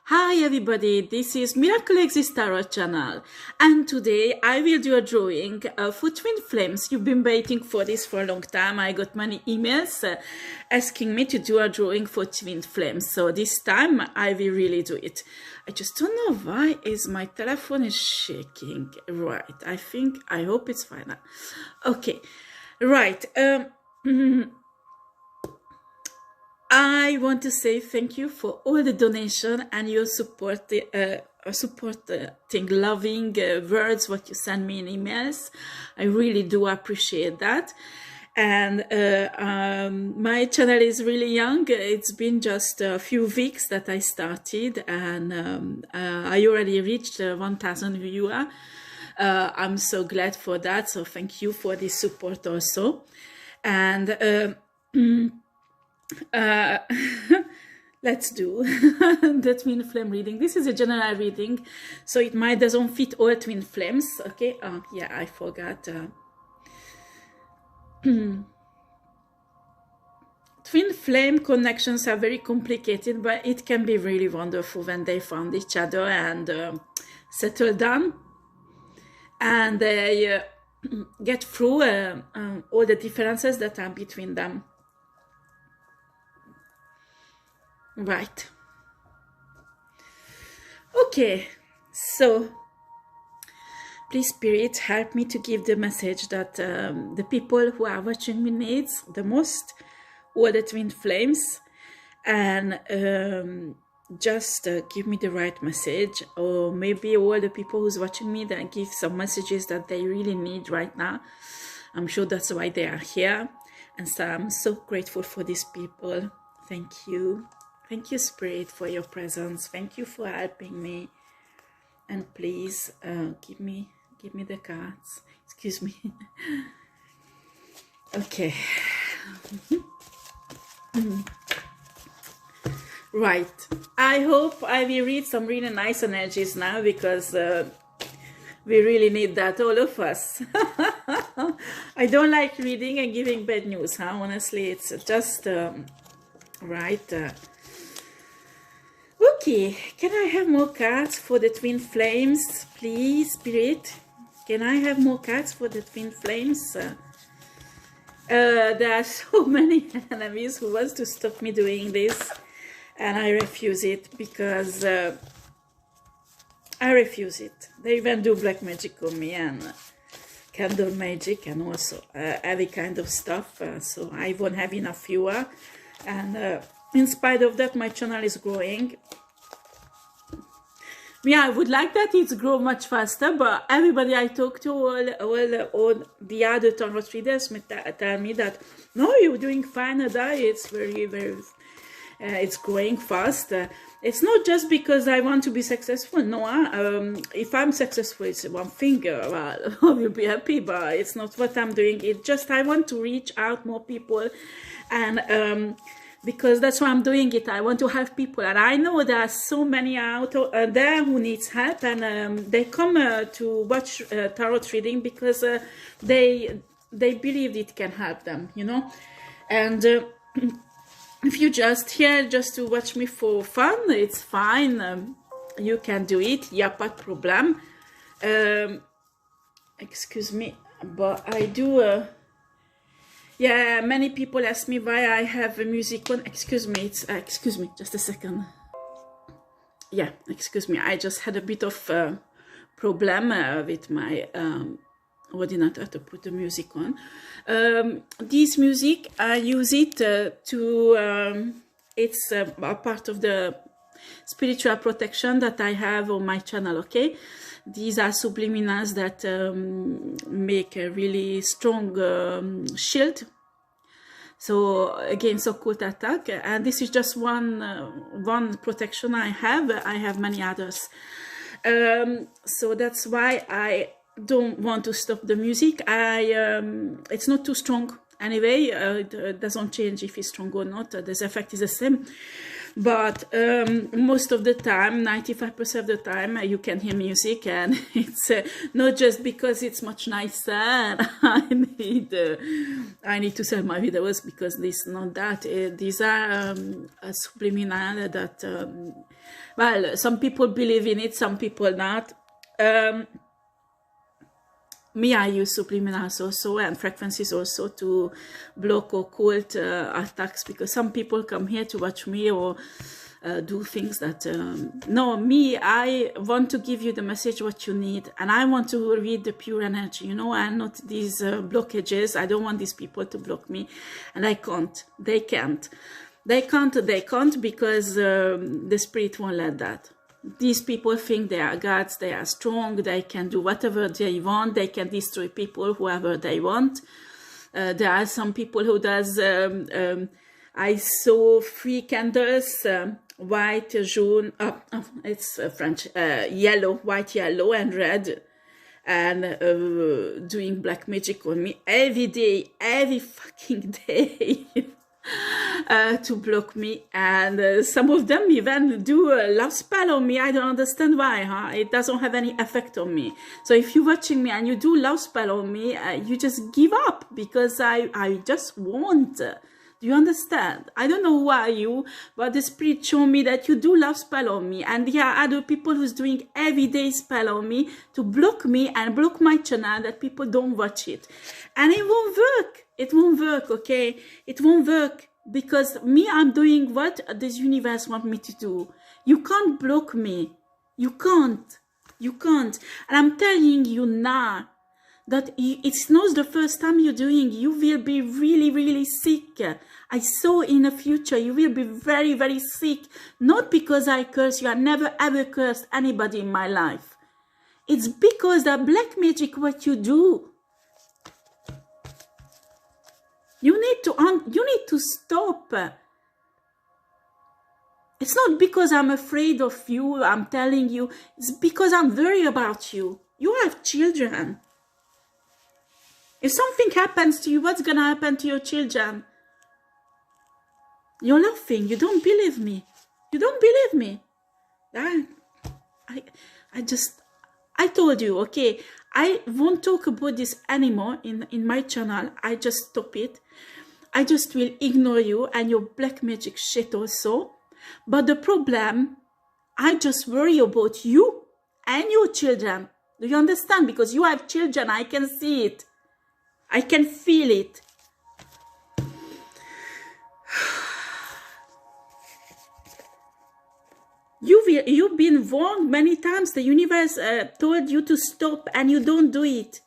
Hi everybody, this is miraclexistetarot channel, and today I will do a drawing for twin flames. You've been waiting for this for a long time. I got many emails asking me to do a drawing for twin flames, so this time I will really do it. I just don't know why is my telephone is shaking. Right, I hope it's fine now. Okay, right. I want to say thank you for all the donation and your supporting, loving words, what you send me in emails. I really do appreciate that. And my channel is really young. It's been just a few weeks that I started, and I already reached 1,000 viewers. I'm so glad for that. So thank you for this support also. And let's do the twin flame reading. This is a general reading, so it might doesn't fit all twin flames. Okay. Yeah, I forgot. Twin flame connections are very complicated, but it can be really wonderful when they found each other and settle down, and they get through all the differences that are between them. Right. Okay, so please Spirit, help me to give the message that the people who are watching me needs the most, all the twin flames, and just give me the right message, or maybe all the people who's watching me that give some messages that they really need right now. I'm sure that's why they are here, and so I'm so grateful for these people. Thank you. Thank you, Spirit, for your presence. Thank you for helping me. And please give me the cards. Excuse me. Okay. Right. I hope I will read some really nice energies now, because we really need that, all of us. I don't like reading and giving bad news, huh? Honestly, it's just right. Okay, can I have more cards for the twin flames, please, Spirit? Can I have more cards for the twin flames? There are so many enemies who wants to stop me doing this, and I refuse it, because I refuse it. They even do black magic on me, and candle magic, and also every kind of stuff, so I won't have enough viewer, and in spite of that, my channel is growing. Yeah, I would like that it's grow much faster, but everybody I talk to, all the other tarot readers tell me that, no, you're doing fine, it's very, it's growing fast. It's not just because I want to be successful, no, if I'm successful, it's one thing, well, I will be happy, but it's not what I'm doing. It's just I want to reach out more people, and because that's why I'm doing it. I want to help people, and I know there are so many out there who needs help, and they come to watch tarot reading because they believe it can help them, you know. And if you just here just to watch me for fun, it's fine. You can do it, yeah, pas de problem. Excuse me, but I do. Yeah, many people ask me why I have a music on. Excuse me, excuse me, just a second. Yeah, excuse me, I just had a bit of problem with my ordinator to put the music on. This music, I use it it's a part of the spiritual protection that I have on my channel, okay? These are subliminals that make a really strong shield, so against occult attack. And this is just one protection I have. I have many others, so that's why I don't want to stop the music. It's not too strong anyway. It doesn't change if it's strong or not. The effect is the same. But most of the time, 95% of the time, you can hear music, and it's not just because it's much nicer. I need to sell my videos because this not that. These are subliminal that well, some people believe in it, some people not. Me, I use subliminals also and frequencies also to block occult attacks, because some people come here to watch me or do things that no, me, I want to give you the message what you need, and I want to read the pure energy, you know, and not these blockages. I don't want these people to block me, and I can't. They can't because the spirit won't let that. These people think they are gods, they are strong, they can do whatever they want, they can destroy people whoever they want. There are some people who does, I saw 3 candles, white, jaune, it's French, yellow, white, yellow, and red, and doing black magic on me every day, every fucking day. To block me, and some of them even do a love spell on me. I don't understand why, huh? It doesn't have any effect on me. So if you're watching me and you do love spell on me, you just give up, because I just won't. Do you understand? I don't know why you, but the spirit showed me that you do love spell on me, and there are other people who's doing everyday spell on me to block me and block my channel, that people don't watch it, and it won't work. It won't work, okay? It won't work, because me, I'm doing what this universe wants me to do. You can't block me. You can't. You can't. And I'm telling you now that it's not the first time you're doing. You will be really, really sick. I saw in the future you will be very, very sick. Not because I curse you. I never ever cursed anybody in my life. It's because that black magic, what you do, you need to stop. It's not because I'm afraid of you, I'm telling you. It's because I'm worried about you. You have children. If something happens to you, what's going to happen to your children? You're laughing. You don't believe me. You don't believe me. I told you, okay, I won't talk about this anymore in my channel. I just stop it. I just will ignore you and your black magic shit also. But the problem, I just worry about you and your children. Do you understand? Because you have children, I can see it. I can feel it. You've been warned many times. The universe told you to stop and you don't do it.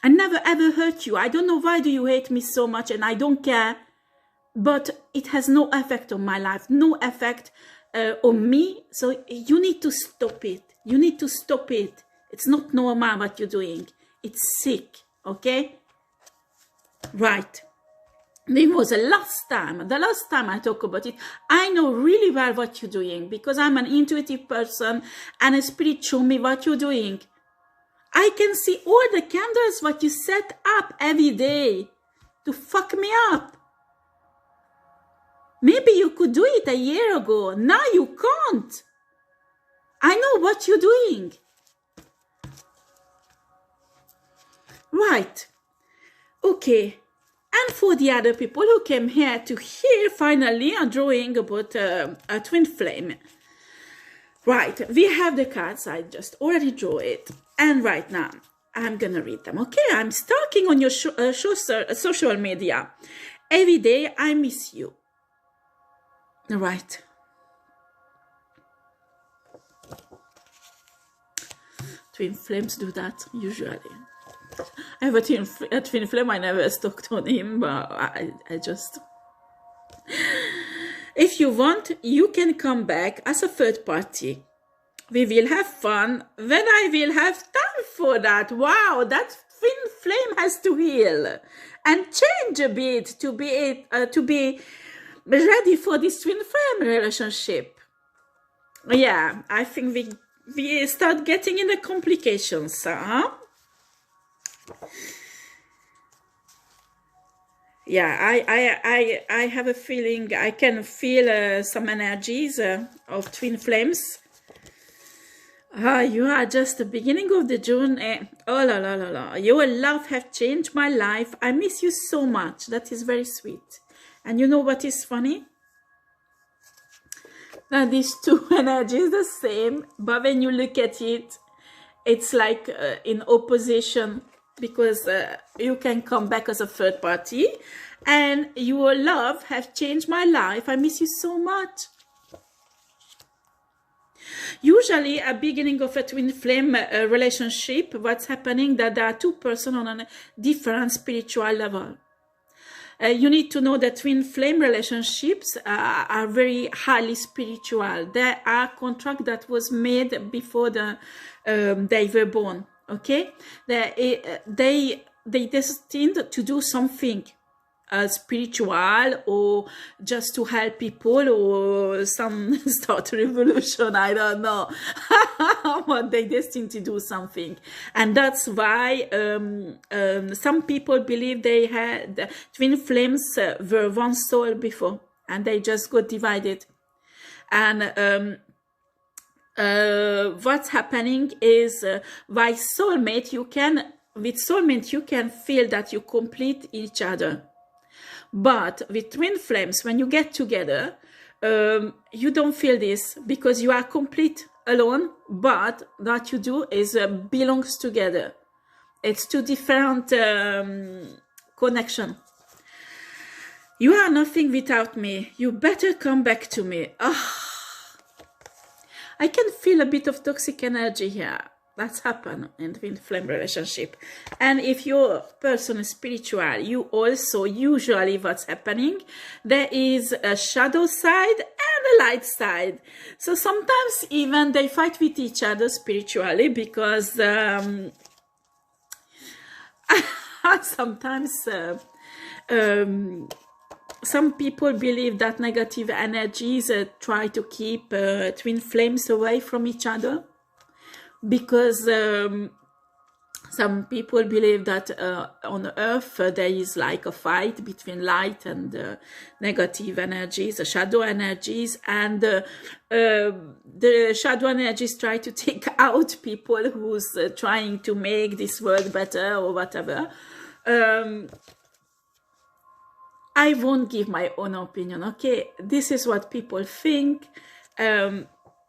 I never ever hurt you. I don't know why do you hate me so much, and I don't care. But it has no effect on my life. No effect on me. So you need to stop it. You need to stop it. It's not normal what you're doing. It's sick. Okay? Right. It was the last time I talk about it. I know really well what you're doing, because I'm an intuitive person and a spirit show me what you're doing. I can see all the candles what you set up every day to fuck me up. Maybe you could do it a year ago. Now you can't. I know what you're doing. Right. Okay. And for the other people who came here to hear finally a drawing about a twin flame. Right, we have the cards. I just already drew it. And right now, I'm going to read them. Okay, I'm stalking on your social media. Every day, I miss you. Right. Twin flames do that, usually. I have a twin flame. I never stalked on him, but I just... If you want, you can come back as a third party. We will have fun when I will have time for that. Wow, that twin flame has to heal and change a bit to be ready for this twin flame relationship. Yeah, I think we start getting in the complications, huh? yeah, I have a feeling, I can feel some energies of twin flames. You are just the beginning of the journey. Oh la la la la. Your love have changed my life. I miss you so much. That is very sweet. And you know what is funny? Now these two energies the same, but when you look at it, it's like in opposition, because you can come back as a third party, and your love have changed my life. I miss you so much. Usually, a beginning of a twin flame relationship, what's happening that there are two persons on a different spiritual level. You need to know that twin flame relationships are very highly spiritual. They are contract that was made before they were born. Okay, they destined to do something spiritual, or just to help people, or some start a revolution. I don't know. But they destined to do something, and that's why some people believe they had twin flames were one soul before, and they just got divided. And what's happening is by soulmate, with soulmate you can feel that you complete each other. But with twin flames, when you get together, you don't feel this, because you are complete alone, but what you do is belongs together. It's two different connection. You are nothing without me. You better come back to me. I can feel a bit of toxic energy here. That's happened in twin flame relationship. And if your person is spiritual, you also, usually what's happening, there is a shadow side and a light side. So sometimes even they fight with each other spiritually, because sometimes some people believe that negative energies try to keep twin flames away from each other, because some people believe that on Earth there is like a fight between light and negative energies, shadow energies, and the shadow energies try to take out people who's trying to make this world better or whatever. I won't give my own opinion, okay? This is what people think.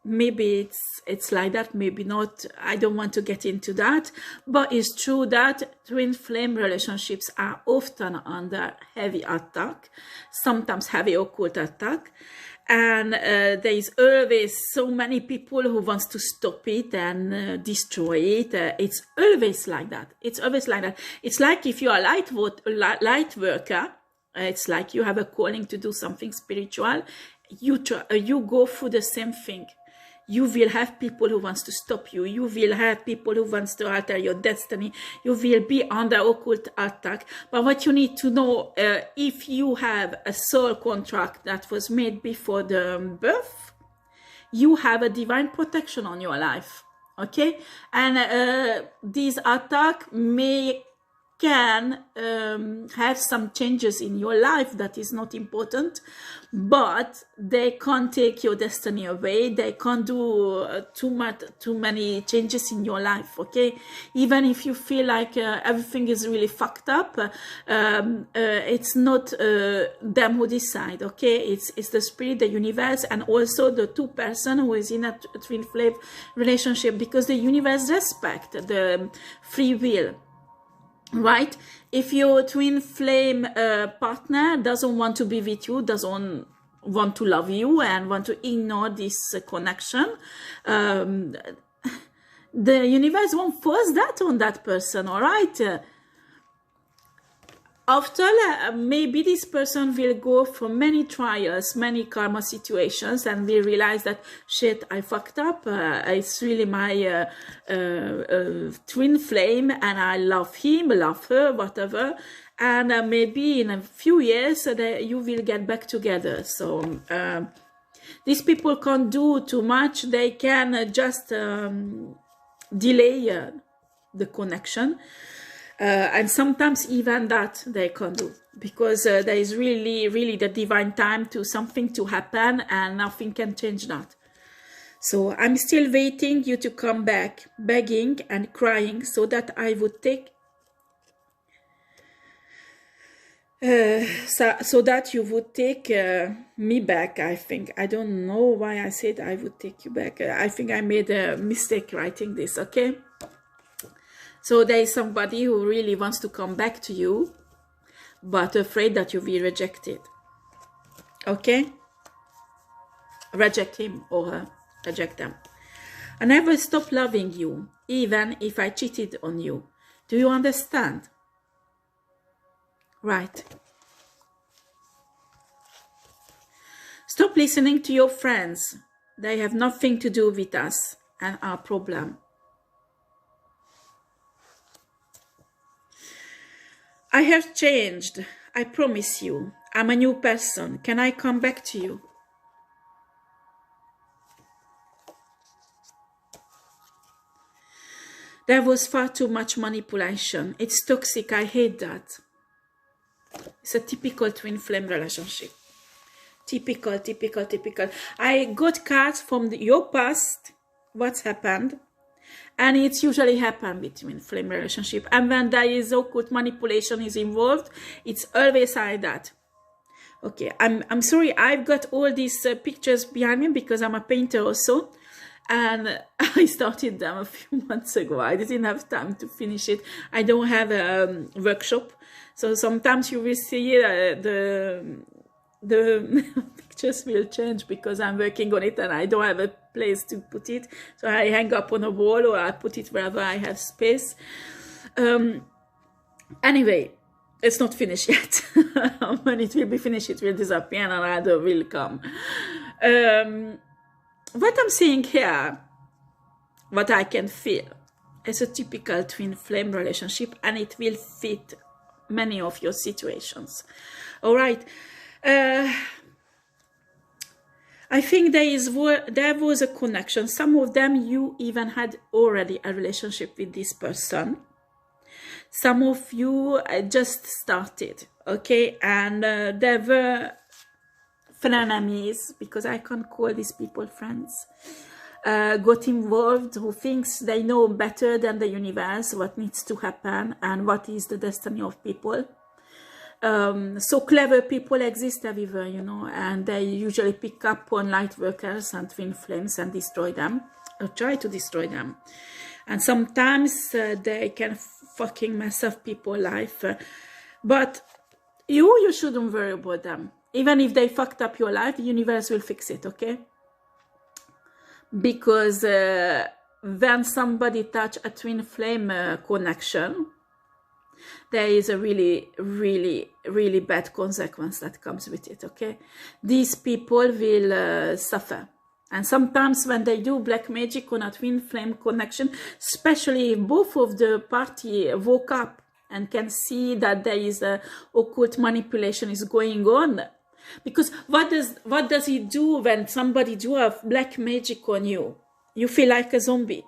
Maybe it's like that, maybe not. I don't want to get into that, but it's true that twin flame relationships are often under heavy attack, sometimes heavy occult attack, and there is always so many people who wants to stop it and destroy it. It's always like that. It's always like that. It's like if you are a light worker, it's like you have a calling to do something spiritual, you go through the same thing. You will have people who wants to stop you. You will have people who wants to alter your destiny. You will be under occult attack. But what you need to know, if you have a soul contract that was made before the birth, you have a divine protection on your life. Okay? And these attacks can have some changes in your life that is not important, but they can't take your destiny away. They can't do too many changes in your life. Okay, even if you feel like everything is really fucked up, it's not them who decide. Okay, it's the spirit, the universe, and also the two person who is in a twin flame relationship, because the universe respect the free will. Right? If your twin flame partner doesn't want to be with you, doesn't want to love you, and want to ignore this connection, the universe won't force that on that person. All right? After maybe this person will go for many trials, many karma situations, and will realize that shit, I fucked up. It's really my twin flame, and I love him, love her, whatever. And maybe in a few years you will get back together. So these people can't do too much. They can just delay the connection. And sometimes even that they can do, because there is really the divine time to something to happen, and nothing can change that. So I'm still waiting you to come back, begging and crying, so that I would take, so that you would take me back. I think, I don't know why I said I would take you back. I think I made a mistake writing this, okay? So there is somebody who really wants to come back to you, but afraid that you will be rejected, okay? Reject him or her, reject them. I never stop loving you, even if I cheated on you. Do you understand? Right. Stop listening to your friends. They have nothing to do with us and our problem. I have changed. I promise you. I'm a new person. Can I come back to you? There was far too much manipulation. It's toxic. I hate that. It's a typical twin flame relationship. Typical. I got cards from your past, what's happened, and it's usually happened between flame relationship. And when there is occult manipulation is involved, it's always like that. Okay, I'm sorry, I've got all these pictures behind me because I'm a painter also, and I started them a few months ago. I didn't have time to finish it. I don't have a workshop, so sometimes you will see the pictures will change because I'm working on it and I don't have a place to put it. So I hang up on a wall or I put it wherever I have space. Anyway, it's not finished yet. When it will be finished, it will disappear and another will come. What I'm saying here, what I can feel, is a typical twin flame relationship, and it will fit many of your situations. All right. I think there was a connection. Some of them you even had already a relationship with this person. Some of you just started, okay? And there were frenemies, because I can't call these people friends, got involved, who thinks they know better than the universe what needs to happen and what is the destiny of people. So clever people exist everywhere, you know, and they usually pick up on light workers and twin flames and destroy them, or try to destroy them. And sometimes they can fucking mess up people's life. But you shouldn't worry about them. Even if they fucked up your life, the universe will fix it, okay? Because when somebody touch a twin flame connection, there is a really bad consequence that comes with it, okay? These people will suffer. And sometimes when they do black magic on a twin flame connection, especially if both of the party woke up and can see that there is a occult manipulation is going on. Because what does it do when somebody do a black magic on you? You feel like a zombie.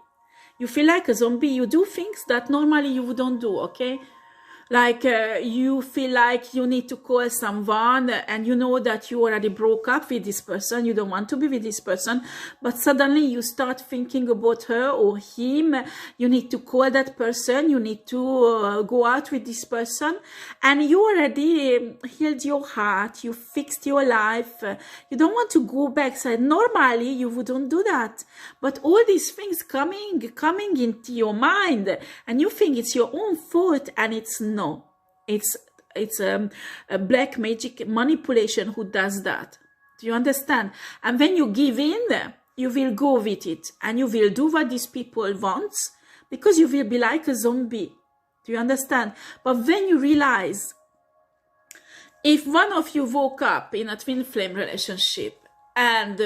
You feel like a zombie. You do things that normally you wouldn't do, okay? Like you feel like you need to call someone and you know that you already broke up with this person, you don't want to be with this person, but suddenly you start thinking about her or him, you need to call that person, you need to go out with this person, and you already healed your heart, you fixed your life, you don't want to go back. So normally you wouldn't do that, but all these things coming into your mind and you think it's your own fault, and it's no, it's a black magic manipulation who does that. Do you understand? And when you give in, you will go with it and you will do what these people want, because you will be like a zombie. Do you understand? But when you realize, if one of you woke up in a twin flame relationship and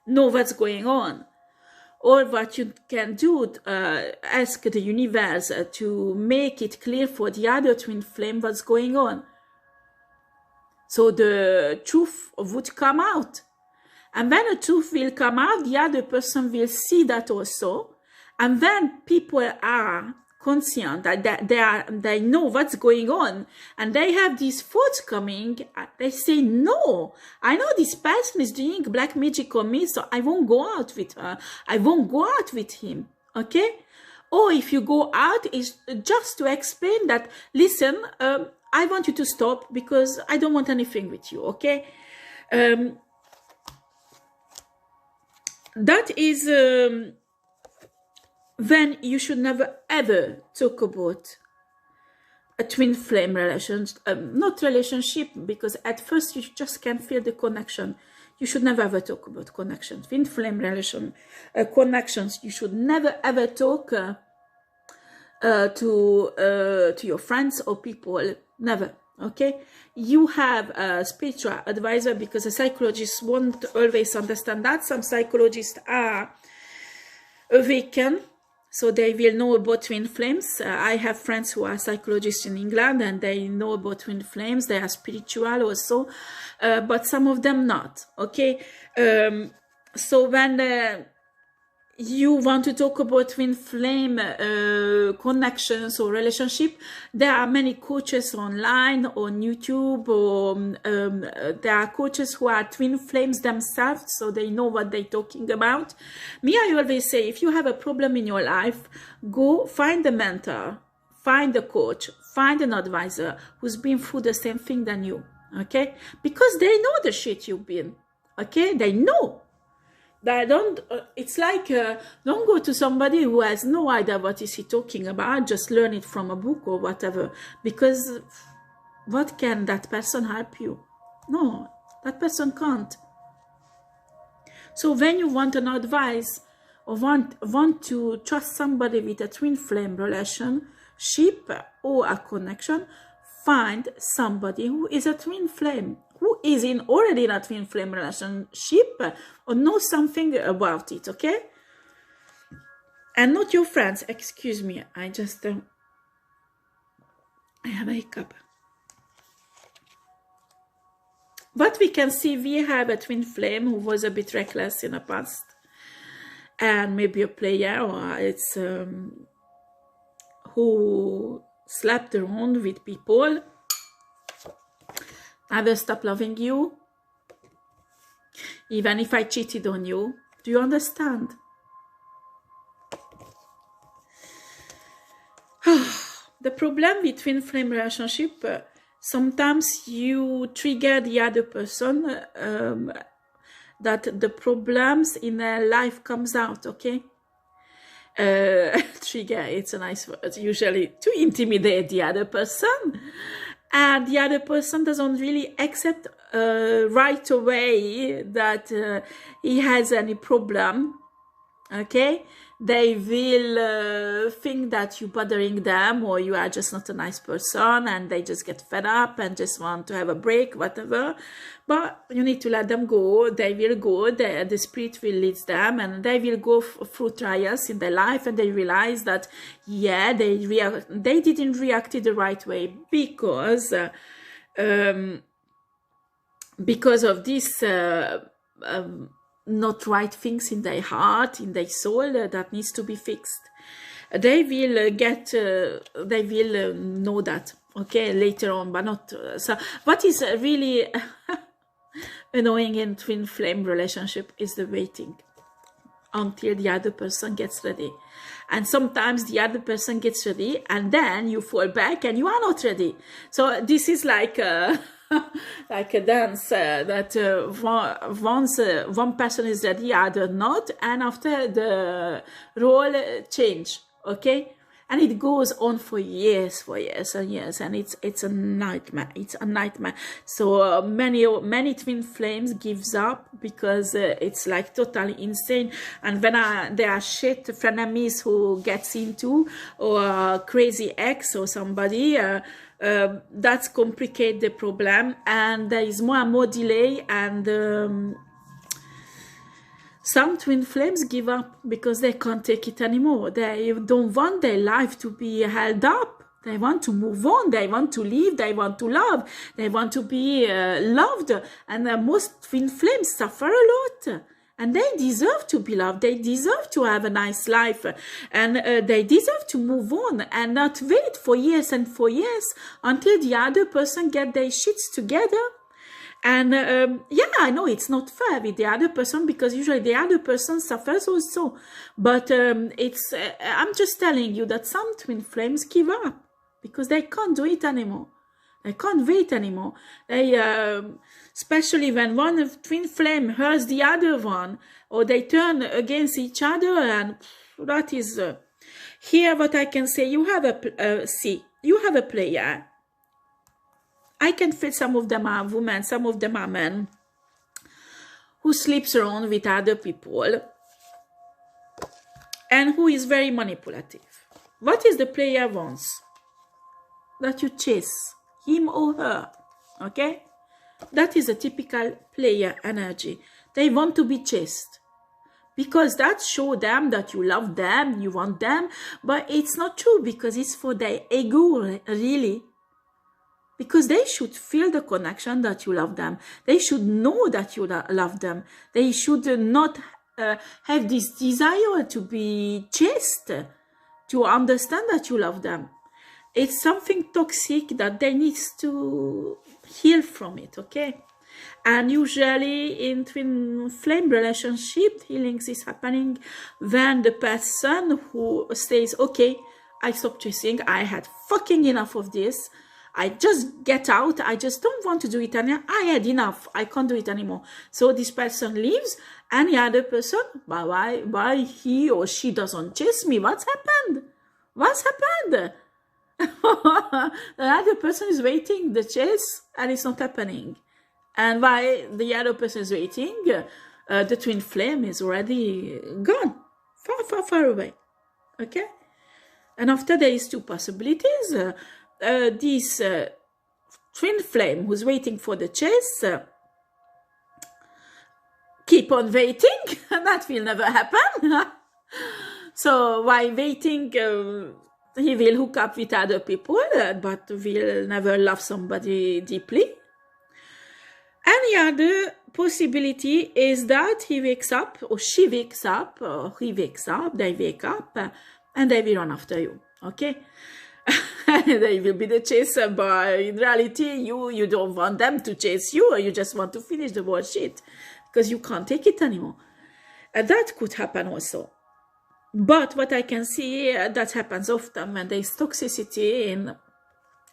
know what's going on, or what you can do, ask the universe to make it clear for the other twin flame what's going on. So the truth would come out. And when the truth will come out, the other person will see that also. And when people are conscient, that they know what's going on, and they have these thoughts coming. They say, no, I know this person is doing black magic on me, so I won't go out with her, I won't go out with him. Okay? Or if you go out, it's just to explain that, listen, I want you to stop because I don't want anything with you. Okay? That is when you should never ever talk about a twin flame relationship, not relationship, because at first you just can't feel the connection. You should never ever talk about connection. Twin flame connections, you should never ever talk to your friends or people, never. Okay, you have a spiritual advisor, because a psychologist won't always understand that. Some psychologists are awakened, so they will know about twin flames. I have friends who are psychologists in England, and they know about twin flames. They are spiritual also, but some of them not. Okay, so when you want to talk about twin flame connections or relationship, there are many coaches online on YouTube, or there are coaches who are twin flames themselves, so they know what they're talking about. Me, I always say, if you have a problem in your life, go find a mentor, find a coach, find an advisor who's been through the same thing than you. Okay, because they know the shit you've been. Okay, they know. Don't, it's like, don't go to somebody who has no idea what is he talking about, just learn it from a book or whatever, because what can that person help you? No, that person can't. So when you want an advice, or want to trust somebody with a twin flame relationship or a connection, find somebody who is a twin flame, who is already in a twin flame relationship, or knows something about it. Okay? And not your friends. Excuse me, I just I have a hiccup. But we can see we have a twin flame who was a bit reckless in the past, and maybe a player, or it's who slept around with people. I will stop loving you, even if I cheated on you. Do you understand? The problem with twin flame relationship, sometimes you trigger the other person, that the problems in their life comes out. Okay? Trigger, it's a nice word, usually to intimidate the other person. And the other person doesn't really accept right away that he has any problem. Okay? They will think that you're bothering them, or you are just not a nice person, and they just get fed up and just want to have a break, whatever. But you need to let them go. They will go. The spirit will lead them, and they will go through trials in their life, and they realize that, yeah, they didn't react the right way because of this not right things in their heart, in their soul, that needs to be fixed. They will they will know that, okay, later on, but not. So what is really annoying in twin flame relationship is the waiting until the other person gets ready. And sometimes the other person gets ready, and then you fall back and you are not ready. So this is like like a dance that once one person is ready, other not, and after the role change. Okay? And it goes on for years and years, and it's a nightmare. It's a nightmare. So many twin flames gives up because it's like totally insane. And when there are shit frenemies who gets into, or crazy ex or somebody, that's complicate the problem, and there is more and more delay, and some twin flames give up because they can't take it anymore. They don't want their life to be held up. They want to move on. They want to live. They want to love. They want to be loved. And most twin flames suffer a lot. And they deserve to be loved. They deserve to have a nice life. And they deserve to move on and not wait for years and for years until the other person get their shits together. And yeah, I know it's not fair with the other person, because usually the other person suffers also. But I'm just telling you that some twin flames give up because they can't do it anymore. They can't wait anymore. They, especially when one of twin flame hurts the other one, or they turn against each other, and that is here. What I can say, you have you have a player. I can feel some of them are women, some of them are men, who sleeps around with other people and who is very manipulative. What is the player wants? That you chase him or her, okay? That is a typical player energy. They want to be chased because that shows them that you love them, you want them, but it's not true, because it's for their ego, really. Because they should feel the connection that you love them. They should know that you love them. They should not have this desire to be chased, to understand that you love them. It's something toxic that they need to heal from it, okay? And usually in twin flame relationship, healings is happening when the person who says, okay, I stopped chasing, I had fucking enough of this, I just get out, I just don't want to do it anymore, I had enough, I can't do it anymore. So this person leaves, and the other person, why he or she doesn't chase me? What's happened? What's happened? The other person is waiting the chase, and it's not happening. And while the other person is waiting, the twin flame is already gone, far away, okay? And after, there is two possibilities. This twin flame who's waiting for the chase, keep on waiting, and that will never happen. So while waiting, he will hook up with other people, but will never love somebody deeply. And the other possibility is that he wakes up, or she wakes up, or he wakes up, they wake up, and they will run after you, okay? They will be the chaser, but in reality, you don't want them to chase you, or you just want to finish the bullshit, because you can't take it anymore. And that could happen also. But what I can see, that happens often when there is toxicity in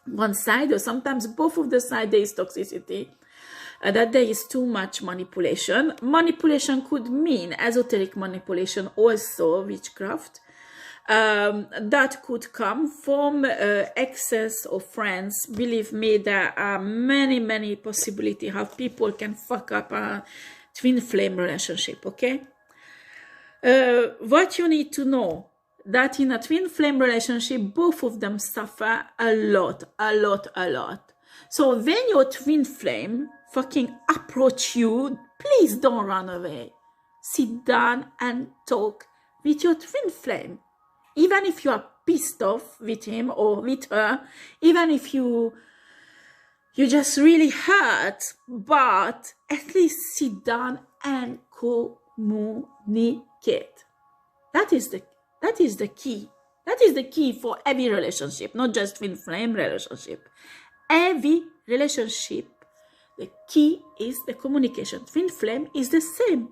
one side, or sometimes both of the sides there is toxicity, that there is too much manipulation. Manipulation could mean esoteric manipulation, also witchcraft. That could come from excess of friends. Believe me, there are many possibilities how people can fuck up a twin flame relationship, okay? What you need to know, that in a twin flame relationship, both of them suffer a lot. So when your twin flame fucking approach you, please don't run away. Sit down and talk with your twin flame. Even if you are pissed off with him or with her, even if you just really hurt, but at least sit down and communicate. That is the key. That is the key for every relationship, not just twin flame relationship. Every relationship, the key is the communication. Twin flame is the same.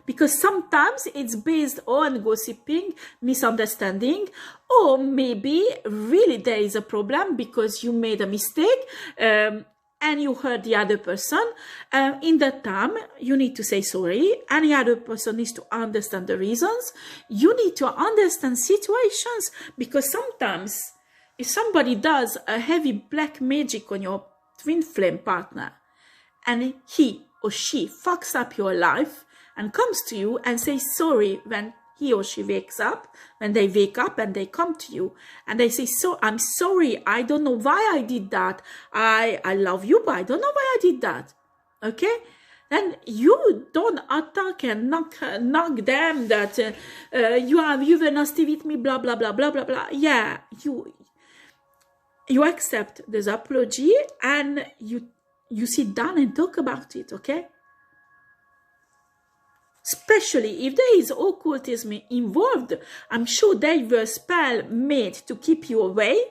Because sometimes it's based on gossiping, misunderstanding, or maybe really there is a problem because you made a mistake and you hurt the other person. In that time, you need to say sorry, and the other person needs to understand the reasons. You need to understand situations, because sometimes if somebody does a heavy black magic on your twin flame partner, and he or she fucks up your life, and comes to you and says sorry when he or she wakes up, when they wake up and they come to you and they say, so I'm sorry, I don't know why I did that. I love you, but I don't know why I did that. Okay? Then you don't attack and knock them that you were nasty with me, blah, blah, blah, blah, blah, blah. Yeah, you accept this apology and you sit down and talk about it, okay? Especially if there is occultism involved, I'm sure they were spell made to keep you away.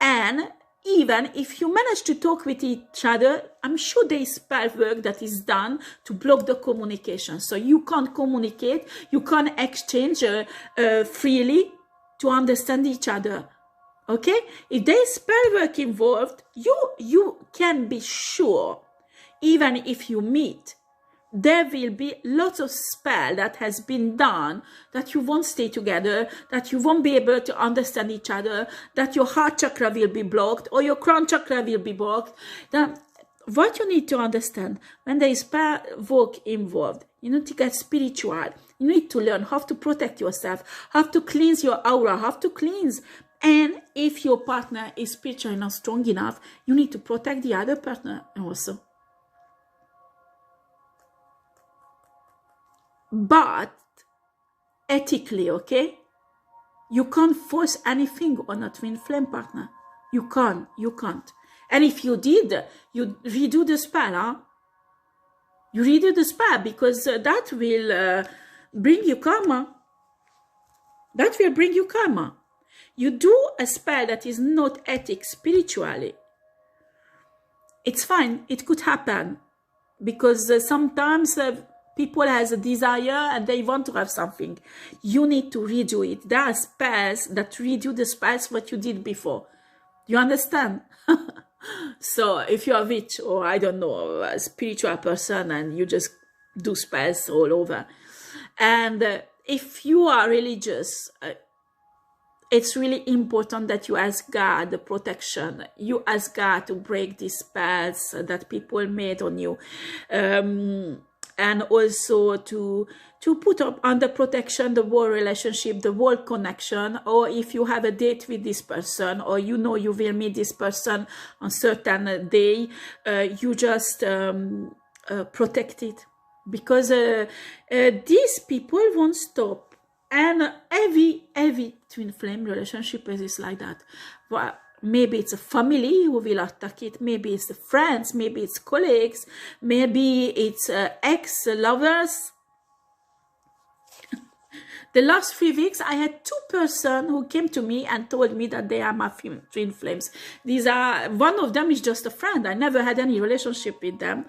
And even if you manage to talk with each other, I'm sure there is spell work that is done to block the communication. So you can't communicate, you can't exchange freely to understand each other. Okay? If there is spell work involved, you can be sure, even if you meet, there will be lots of spell that has been done, that you won't stay together, that you won't be able to understand each other, that your heart chakra will be blocked or your crown chakra will be blocked. Then what you need to understand, when there is spell work involved, you need to get spiritual. You need to learn how to protect yourself, how to cleanse your aura, how to cleanse. And if your partner is spiritually not strong enough, you need to protect the other partner also. But ethically, okay? You can't force anything on a twin flame partner. You can't. And if you did, you redo the spell, huh? You redo the spell, because that will bring you karma. That will bring you karma. You do a spell that is not ethic spiritually. It's fine. It could happen. Because sometimes people has a desire and they want to have something. You need to redo it. There are spells that redo the spells what you did before. You understand? So if you're a witch or I don't know, a spiritual person and you just do spells all over. And if you are religious, it's really important that you ask God the protection. You ask God to break these spells that people made on you. And also to put up under protection the whole relationship, the whole connection, or if you have a date with this person, or you know you will meet this person on a certain day, you just protect it. Because these people won't stop. And every twin flame relationship is like that. Well, maybe it's a family who will attack it. Maybe it's friends. Maybe it's colleagues. Maybe it's ex-lovers. The last 3 weeks, I had 2 persons who came to me and told me that they are my twin flames. One of them is just a friend. I never had any relationship with them.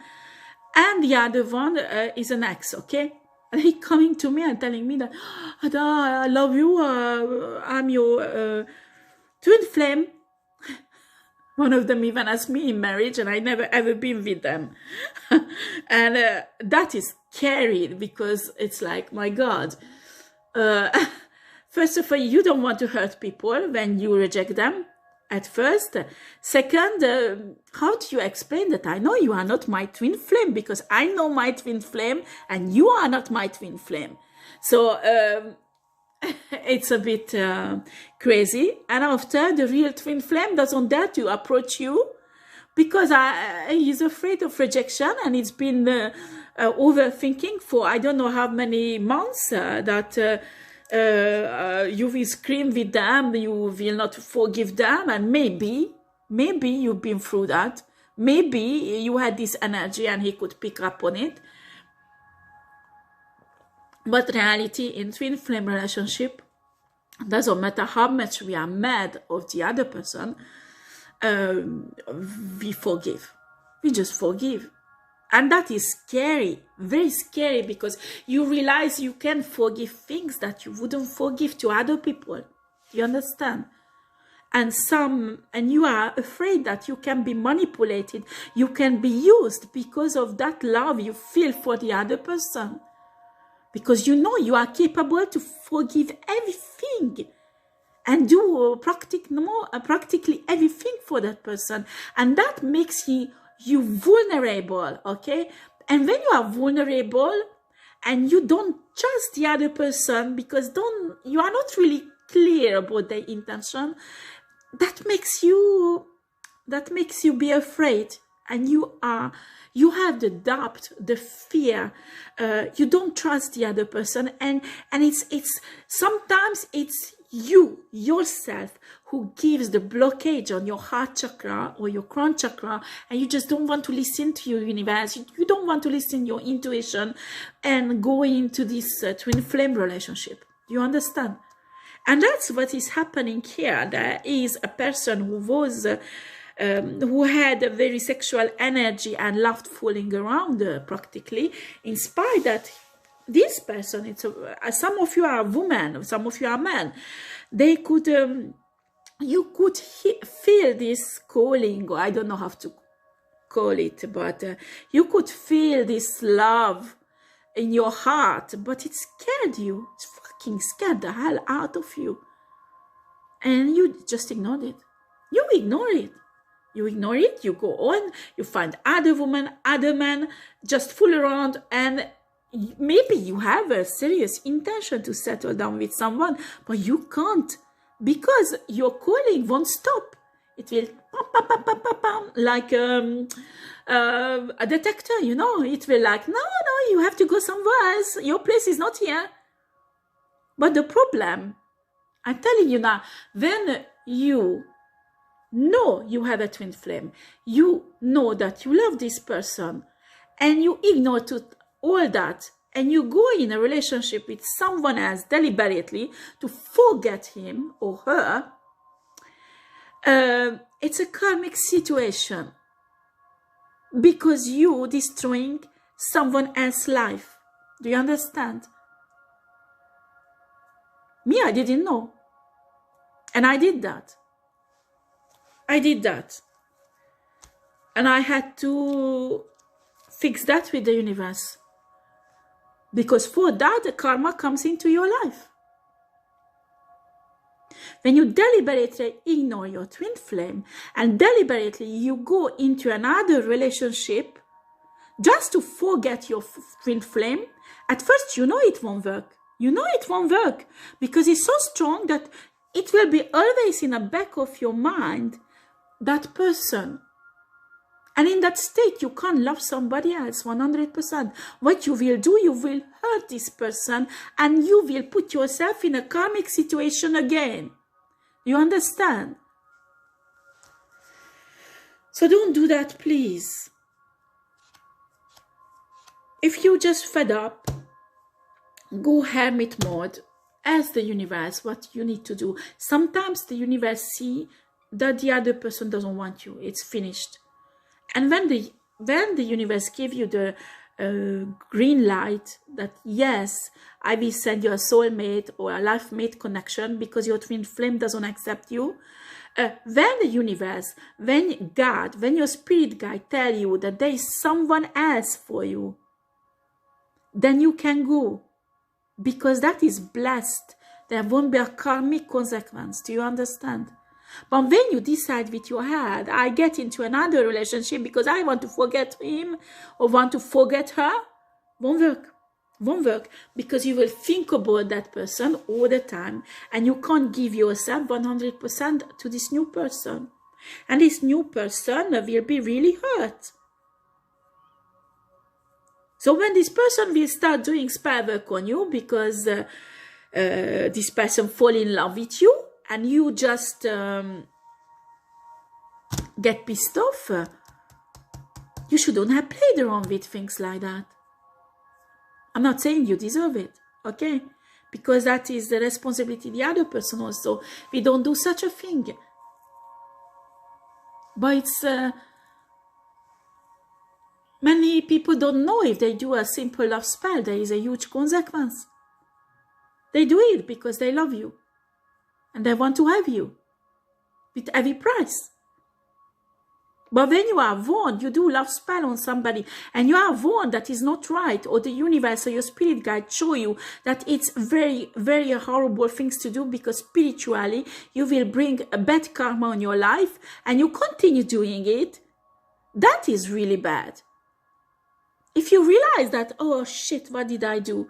And the other one is an ex, okay? And he coming to me and telling me that, Ada, I love you. I'm your twin flame. One of them even asked me in marriage, and I never ever been with them. And that is scary, because it's like, my God. First of all, you don't want to hurt people when you reject them at first. Second, how do you explain that I know you are not my twin flame? Because I know my twin flame and you are not my twin flame. So it's a bit crazy. And after, the real twin flame doesn't dare to approach you because he's afraid of rejection, and it's been overthinking for I don't know how many months that you will scream with them, you will not forgive them, and maybe you've been through that. Maybe you had this energy and he could pick up on it. But reality in twin flame relationship, doesn't matter how much we are mad of the other person, we forgive. We just forgive. And that is scary, very scary, because you realize you can forgive things that you wouldn't forgive to other people. You understand? And you are afraid that you can be manipulated, you can be used because of that love you feel for the other person. Because you know you are capable to forgive everything and do practically everything for that person. And that makes you vulnerable, okay? And when you are vulnerable and you don't trust the other person because you are not really clear about their intention, that makes you be afraid, and you have the doubt, the fear. You don't trust the other person, and it's sometimes it's you yourself who gives the blockage on your heart chakra or your crown chakra, and you just don't want to listen to your universe, you don't want to listen to your intuition and go into this twin flame relationship. Do you understand? And that's what is happening here. There is a person who had a very sexual energy and loved fooling around practically, inspired that this person, it's some of you are women, some of you are men, they could, you could feel this calling, or I don't know how to call it, but you could feel this love in your heart, but it scared you. It's fucking scared the hell out of you. And you just ignored it. You ignore it. You ignore it, you go on, you find other women, other men, just fool around, and maybe you have a serious intention to settle down with someone, but you can't, because your calling won't stop. It will pam, pam, pam, pam, pam, pam, like a detector, you know. It will like, no, you have to go somewhere else. Your place is not here. But the problem, I'm telling you now, when you know you have a twin flame, you know that you love this person, and you ignore all that, and you go in a relationship with someone else deliberately to forget him or her, it's a karmic situation, because you destroying someone else's life. Do you understand? Me, I didn't know, and I did that. And I had to fix that with the universe, because for that the karma comes into your life. When you deliberately ignore your twin flame and deliberately you go into another relationship just to forget your twin flame, at first you know it won't work. You know it won't work because it's so strong that it will be always in the back of your mind, that person. And in that state, you can't love somebody else 100%. What you will do, you will hurt this person and you will put yourself in a karmic situation again. You understand? So don't do that, please. If you just fed up, go hermit mode. Ask the universe what you need to do. Sometimes the universe see that the other person doesn't want you. It's finished. And when the universe give you the green light that yes, I will send you a soulmate or a life mate connection because your twin flame doesn't accept you, when the universe, when God, when your spirit guide tell you that there is someone else for you, then you can go, because that is blessed. There won't be a karmic consequence. Do you understand? But when you decide with your head, I get into another relationship because I want to forget him or want to forget her, won't work. Won't work, because you will think about that person all the time and you can't give yourself 100% to this new person. And this new person will be really hurt. So when this person will start doing spell work on you because this person fall in love with you, and you just get pissed off, you shouldn't have played around with things like that. I'm not saying you deserve it, okay? Because that is the responsibility of the other person also. We don't do such a thing. But it's... many people don't know if they do a simple love spell, there is a huge consequence. They do it because they love you. And they want to have you with every price. But when you are warned, you do love spell on somebody, and you are warned that is not right, or the universe or your spirit guide show you that it's very, very horrible things to do, because spiritually you will bring a bad karma on your life, and you continue doing it, that is really bad. If you realize that, oh shit, what did I do?